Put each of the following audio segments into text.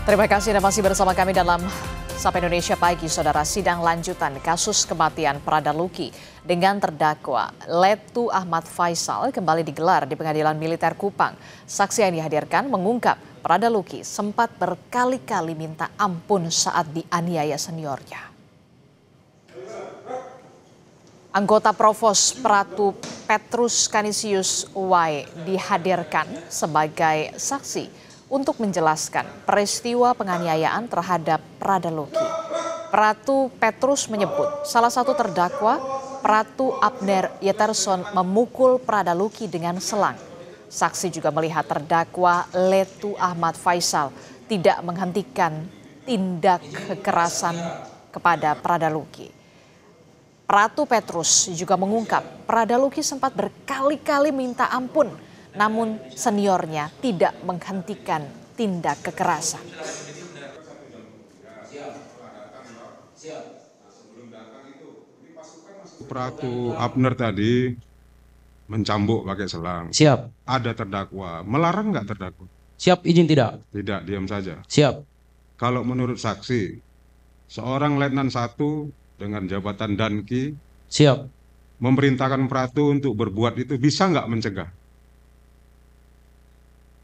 Terima kasih Anda masih bersama kami dalam Sapa Indonesia Pagi, Saudara. Sidang lanjutan kasus kematian Prada Luki dengan terdakwa Letu Ahmad Faisal kembali digelar di Pengadilan Militer Kupang. Saksi yang dihadirkan mengungkap Prada Luki sempat berkali-kali minta ampun saat dianiaya seniornya. Anggota Provos Pratu Petrus Canisius Y dihadirkan sebagai saksi untuk menjelaskan peristiwa penganiayaan terhadap Prada Luki. Pratu Petrus menyebut salah satu terdakwa, Pratu Abner Yeterson, memukul Prada Luki dengan selang. Saksi juga melihat terdakwa Letu Ahmad Faisal tidak menghentikan tindak kekerasan kepada Prada Luki. Pratu Petrus juga mengungkap Prada Luki sempat berkali-kali minta ampun, namun seniornya tidak menghentikan tindak kekerasan. Pratu Abner tadi mencambuk pakai selang. Siap. Ada terdakwa. Melarang nggak terdakwa? Siap, izin tidak? Tidak, diam saja. Siap. Kalau menurut saksi, seorang Letnan 1 dengan jabatan Danki Siap. memerintahkan Pratu untuk berbuat itu, bisa nggak mencegah?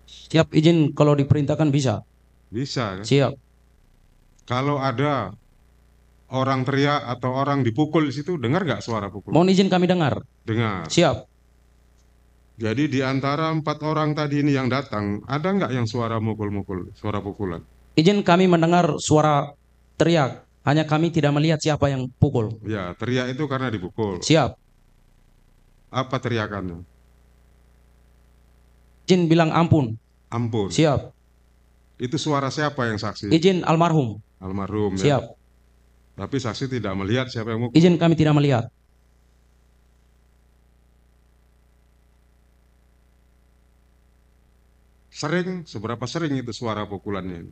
Siap, izin kalau diperintahkan bisa. Bisa kan? Siap. Kalau ada orang teriak atau orang dipukul di situ, dengar nggak suara pukul? Mohon izin kami dengar. Dengar. Siap. Jadi di antara 4 orang tadi ini yang datang, ada nggak yang suara mukul-mukul, suara pukulan? Izin kami mendengar suara teriak. Hanya kami tidak melihat siapa yang pukul. Ya, teriak itu karena dipukul. Siap. Apa teriakannya? Izin bilang ampun. Ampun. Siap. Itu suara siapa yang saksi? Izin almarhum. Almarhum. Siap. Ya. Tapi saksi tidak melihat siapa yang mukul. Izin kami tidak melihat. Seberapa sering itu suara pukulannya?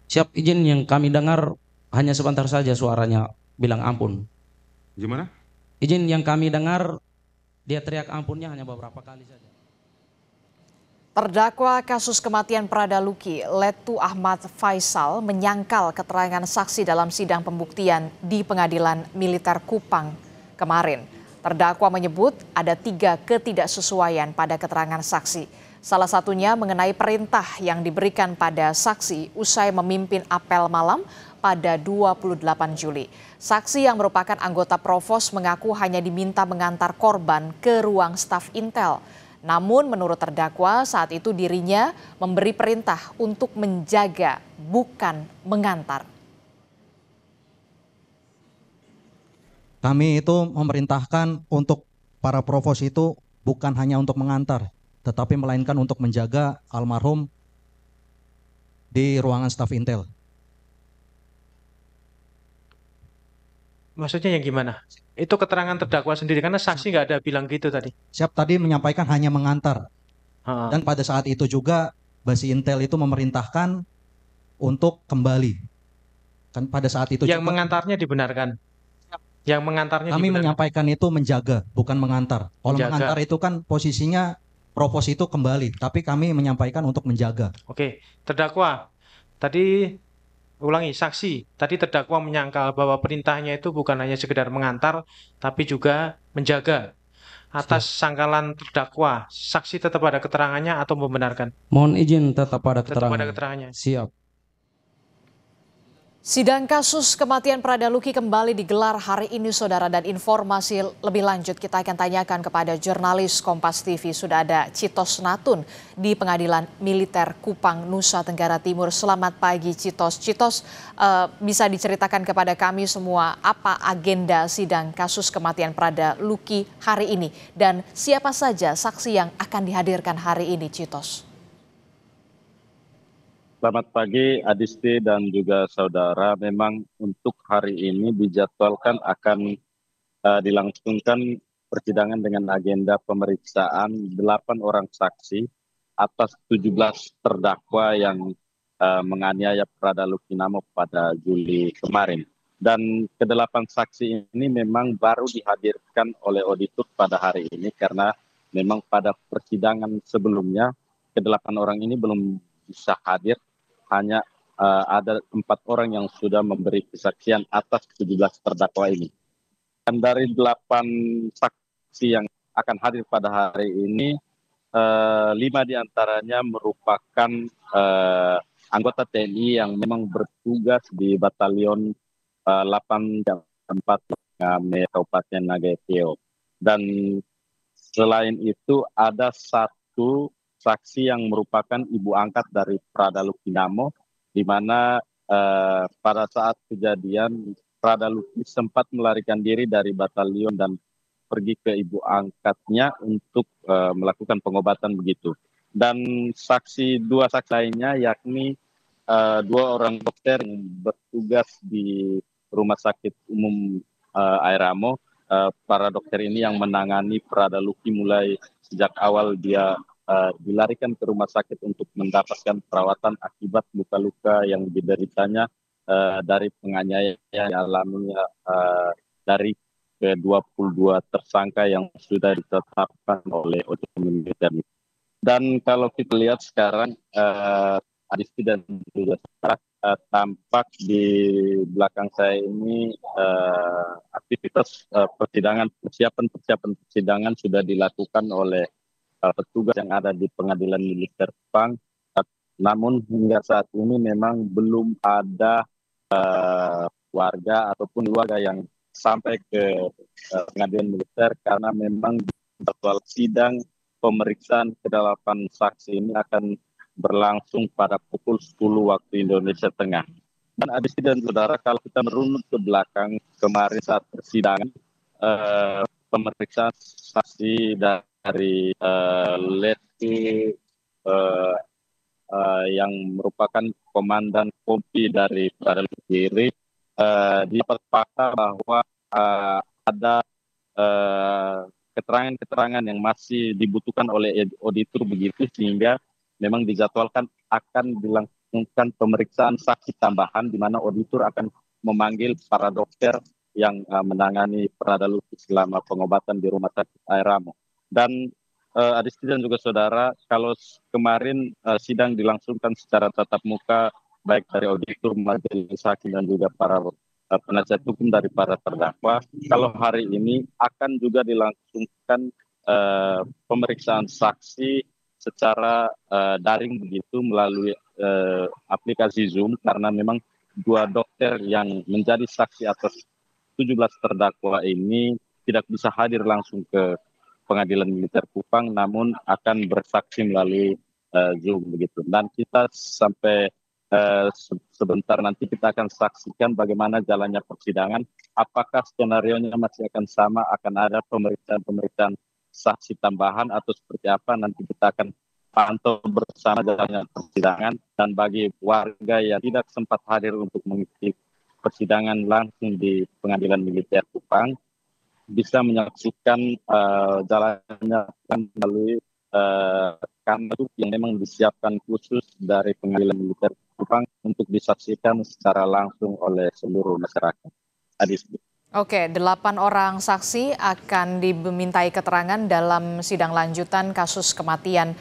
Siap, izin yang kami dengar hanya sebentar saja suaranya bilang ampun. Gimana? Izin yang kami dengar dia teriak ampunnya hanya beberapa kali saja. Terdakwa kasus kematian Prada Luki, Letu Ahmad Faisal, menyangkal keterangan saksi dalam sidang pembuktian di Pengadilan Militer Kupang kemarin. Terdakwa menyebut ada 3 ketidaksesuaian pada keterangan saksi. Salah satunya mengenai perintah yang diberikan pada saksi usai memimpin apel malam pada 28 Juli. Saksi yang merupakan anggota Provos mengaku hanya diminta mengantar korban ke ruang staf Intel. Namun menurut terdakwa saat itu dirinya memberi perintah untuk menjaga, bukan mengantar. Kami itu memerintahkan untuk para provos itu bukan hanya untuk mengantar, tetapi melainkan untuk menjaga almarhum di ruangan staf Intel. Maksudnya yang gimana? Itu keterangan terdakwa sendiri, karena saksi nggak ada bilang gitu tadi. Siap, tadi menyampaikan hanya mengantar. Dan pada saat itu juga Basi Intel itu memerintahkan untuk kembali. Kan pada saat itu yang juga, mengantarnya dibenarkan. Yang mengantarnya kami dibenarkan. menyampaikan itu menjaga, bukan mengantar. Kalau Menjaga. mengantar itu kan posisinya provos itu kembali, tapi kami menyampaikan untuk menjaga. Oke, terdakwa. Tadi ulangi, saksi. Tadi terdakwa menyangkal bahwa perintahnya itu bukan hanya sekedar mengantar, tapi juga menjaga. Atas sangkalan terdakwa, saksi tetap ada keterangannya atau membenarkan? Mohon izin tetap pada Tetap ada keterangan. keterangannya. Siap. Sidang kasus kematian Prada Luki kembali digelar hari ini, Saudara, dan informasi lebih lanjut kita akan tanyakan kepada jurnalis Kompas TV. Sudah ada Citos Natun di Pengadilan Militer Kupang, Nusa Tenggara Timur. Selamat pagi, Citos. Citos, bisa diceritakan kepada kami semua apa agenda sidang kasus kematian Prada Luki hari ini dan siapa saja saksi yang akan dihadirkan hari ini, Citos? Selamat pagi Adisti dan juga saudara. Memang untuk hari ini dijadwalkan akan dilangsungkan persidangan dengan agenda pemeriksaan 8 orang saksi atas 17 terdakwa yang menganiaya Prada Luki Namo pada Juli kemarin. Dan ke-8 saksi ini memang baru dihadirkan oleh auditor pada hari ini karena memang pada persidangan sebelumnya ke-8 orang ini belum bisa hadir, hanya ada 4 orang yang sudah memberi kesaksian atas 17 terdakwa ini. Dan dari 8 saksi yang akan hadir pada hari ini, 5 diantaranya merupakan anggota TNI yang memang bertugas di Batalion 8 Kabupaten Nagapeo. Dan selain itu ada 1 saksi yang merupakan ibu angkat dari Prada Luki Namo, di mana pada saat kejadian Prada Luki sempat melarikan diri dari batalion dan pergi ke ibu angkatnya untuk melakukan pengobatan begitu. Dan 2 saksi lainnya yakni 2 orang dokter yang bertugas di Rumah Sakit Umum Airamo. Para dokter ini yang menangani Prada Luki mulai sejak awal dia dilarikan ke rumah sakit untuk mendapatkan perawatan akibat luka-luka yang dideritanya dari penganiayaan yang dialami dari ke-22 tersangka yang sudah ditetapkan oleh OJK Militer. Dan kalau kita lihat sekarang Adisti dan juga tampak di belakang saya ini aktivitas persiapan persidangan sudah dilakukan oleh petugas yang ada di Pengadilan Militer Kupang. Namun hingga saat ini memang belum ada warga ataupun keluarga yang sampai ke Pengadilan Militer karena memang jadwal sidang pemeriksaan ke-8 saksi ini akan berlangsung pada pukul 10 waktu Indonesia Tengah. Dan Adisti dan saudara, kalau kita merunut ke belakang kemarin saat persidangan, pemeriksaan saksi dari Lettu yang merupakan komandan kompi dari Prada Luki dapat fakta bahwa ada keterangan-keterangan yang masih dibutuhkan oleh auditor begitu, sehingga memang dijadwalkan akan dilangsungkan pemeriksaan saksi tambahan di mana auditor akan memanggil para dokter yang menangani Prada Luki selama pengobatan di Rumah Sakit Airamo. Dan Adisti dan juga saudara, kalau kemarin sidang dilangsungkan secara tatap muka baik dari auditor, majelis hakim dan juga para penasihat hukum dari para terdakwa, kalau hari ini akan juga dilangsungkan pemeriksaan saksi secara daring begitu melalui aplikasi Zoom, karena memang 2 dokter yang menjadi saksi atas 17 terdakwa ini tidak bisa hadir langsung ke Pengadilan Militer Kupang, namun akan bersaksi melalui Zoom begitu. Dan kita sampai sebentar nanti kita akan saksikan bagaimana jalannya persidangan. Apakah skenarionya masih akan sama, akan ada pemeriksaan saksi tambahan atau seperti apa, nanti kita akan pantau bersama jalannya persidangan. Dan bagi warga yang tidak sempat hadir untuk mengikuti persidangan langsung di Pengadilan Militer Kupang, bisa menyaksikan jalannya melalui kamera yang memang disiapkan khusus dari Pengadilan Militer Kupang untuk disaksikan secara langsung oleh seluruh masyarakat. Adisti. Oke, 8 orang saksi akan dimintai keterangan dalam sidang lanjutan kasus kematian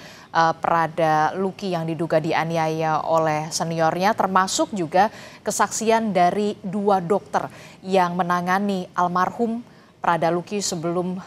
Prada Luki yang diduga dianiaya oleh seniornya, termasuk juga kesaksian dari 2 dokter yang menangani almarhum Prada Luki sebelum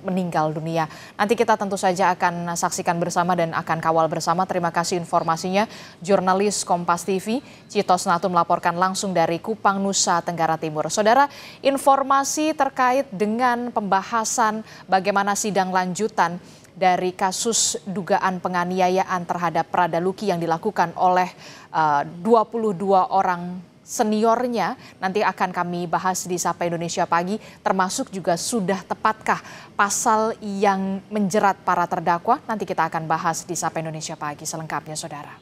meninggal dunia. Nanti kita tentu saja akan saksikan bersama dan akan kawal bersama. Terima kasih informasinya. Jurnalis Kompas TV, Citos Natu melaporkan langsung dari Kupang, Nusa Tenggara Timur. Saudara, informasi terkait dengan pembahasan bagaimana sidang lanjutan dari kasus dugaan penganiayaan terhadap Prada Luki yang dilakukan oleh 22 orang seniornya nanti akan kami bahas di Sapa Indonesia Pagi, termasuk juga sudah tepatkah pasal yang menjerat para terdakwa. Nanti kita akan bahas di Sapa Indonesia Pagi selengkapnya, saudara.